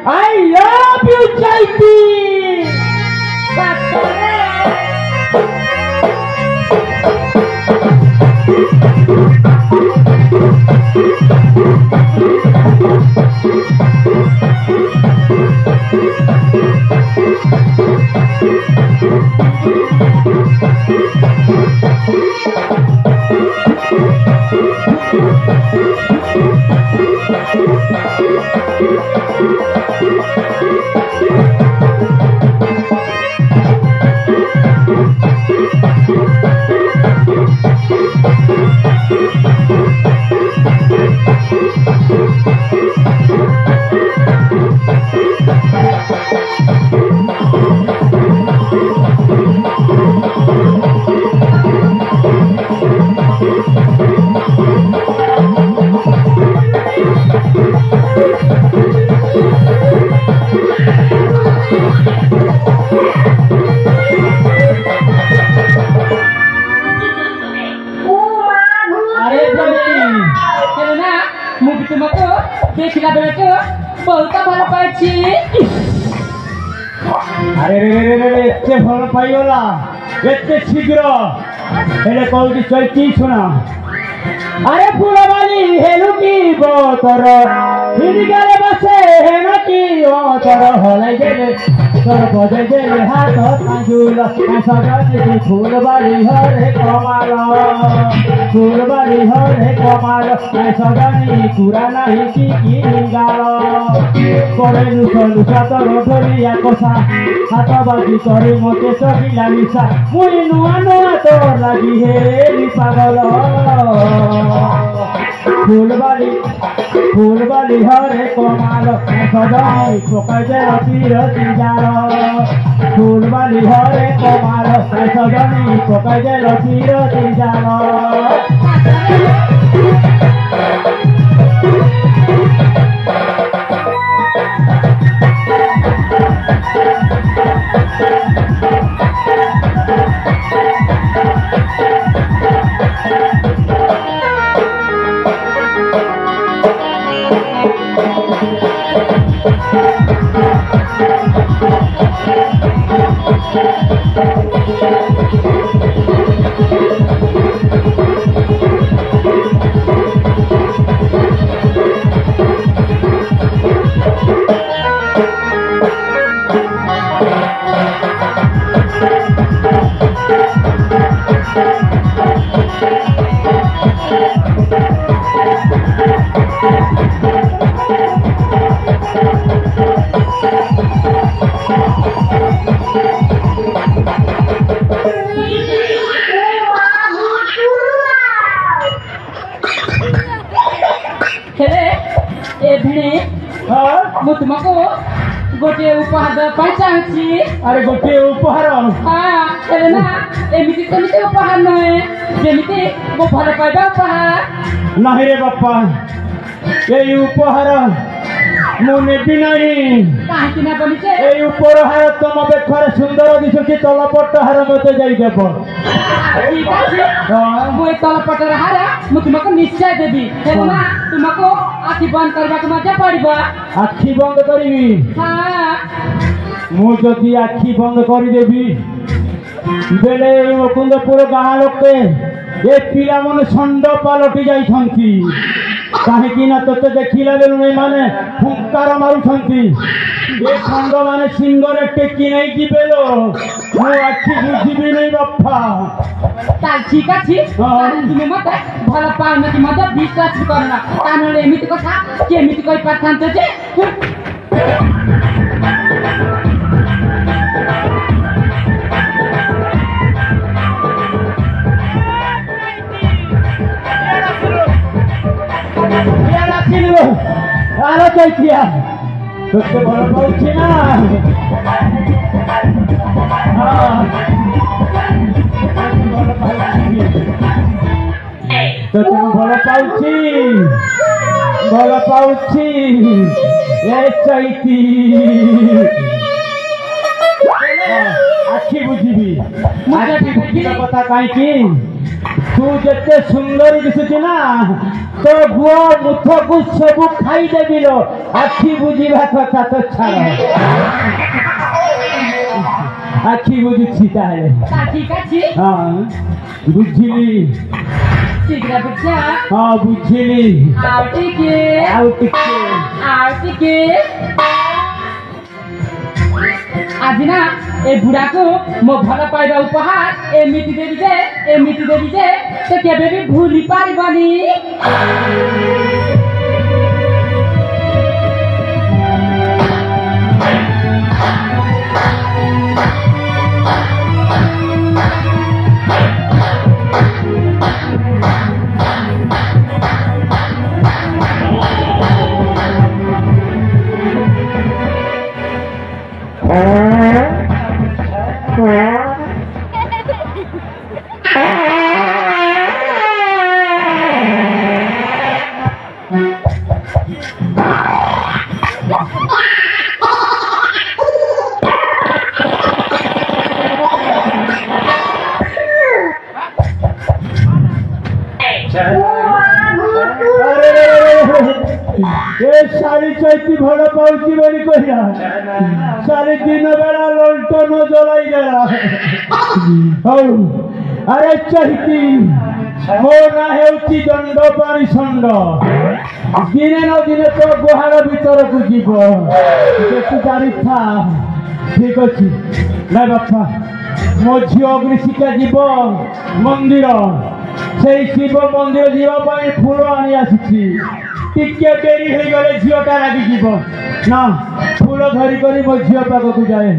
I love you, Chaiti. देखिला बेटे बहुत भल पाइछि अरे रे रे रे एते भल पाइगला एते शीघ्र हेले कोउटी चलती सुना अरे फुलवाली हेलु की बोतर हिडिगले बसे हेना की ओतर हलाई गेले तोर बजे गेले हाथ तांजुल सगती फुलवाली हरे कमाल सगनी कुरा नाही की गाल करे लुसा तोर धरिया कसा हाथ बाजी करे मते सगिला निशा मुई नुआ नुआ तोर लागी हेली पागल फूलबाली हरे कमाल सदाई पकाइदे तीर तीजार फूलबाली हरे कमाल सदाई पकाइदे तीर तीजार तुमको गोटे उपहार पाइछि अरे गोटे उपहार हाँ एले ना एमिति तमिति उपहार नहे जेमिति मो भल पाइबा उपहार नहीं रे बापा ये उपहार मु नेबी नहीं काहे ना बोलिছে এই উপহার তোম বেখরে সুন্দর দিশুছি তলপট হার মতে যাই দেব ठीक আছে वो तलपटर हार मु तुमको निश्चय देबी हेलो ना तुमको आखि बंद करबा के मजा पड़बा आखि बंद करिबी हां मु जदि आखि बंद करि देबी बेले मुकुंदपुर गाँ लोके ए पिला मन छंड पालटी जाइछंती काहेकि ना तोते देखिला बेलु नै माने फुंकार मारुछंती ए छंड माने सिंगरे टेकी नै जिबेलो मु आखि बुझिबी नै बाप्पा ताल ठीक अछि तुमे मते भल पाउन कि मजा विश्वास करना तानले एमिति कथा केमिति कहि पाथान्त जे आलो चैतिया तोते भल पाउछि ना तोते भल पाउछि ए चैती ଆଖି ବୁଝିବି ମୁଁ ଆଖି ଯଦି ବୁଝିବା ଦେଖିବି- କଥା କାହିଁକି ତୁ ଯେତେ ସୁନ୍ଦର ଦିଶୁଛୁ ନା ତୋ ଗୁଅ ମୁଠକୁ ସବୁ ଖାଇଦେବି ଲୋ ଆଖି ବୁଝିବା କଥା ତ ଛାଡ଼ ଆଖି ବୁଝୁଛି ତାହେଲେ ଠିକ ଅଛି ହଁ ବୁଝିଲି ଶୀଘ୍ର ବୁଝ ହଁ ବୁଝିଲି ଆଉ ଟିକେ ଆଉ ଟିକେ ଆଉ ଟିକେ ଆଜି ନା ଏ ବୁଢାକୁ ମୋ ଭଲ ପାଇବା ଉପହାର ଏମିତି ଦେବି ଯେ ସେ କେବେ ବି ଭୁଲି ପାରିବନି ଏ ଶାଢ଼ୀ ଚୈତି ଭଲ ପାଉଛି ବୋଲି କହିଲା ଶାଢ଼ୀ ଦିନ ବେଳା ଲଣ୍ଠନ ଜଳାଇ ଦେଲା ହଉ ଆରେ ଚୈତି ମୋ ନାଁ ହେଉଛି ଦଣ୍ଡ ପାଣି ଷଣ୍ଢ ଦିନେ ନ ଦିନେ ତୋ ଗୁହାଳ ଭିତରକୁ ଯିବ ତୁ ଜାଣିଥା ଠିକ ଅଛି ନା ବାପା ମୋ ଝିଅ ଅଗ୍ନିଶିଖା ଯିବ ମନ୍ଦିର ସେଇ ଶିବ ମନ୍ଦିର ଯିବା ପାଇଁ ଫୁଲ ଆଣି ଆସିଛି ଟିକେ ଡେରି ହେଇଗଲେ ଝିଅଟା ଲାଗିଯିବ ନା ଫୁଲ ଧରିକରି ମୋ ଝିଅ ପାଖକୁ ଯାଏ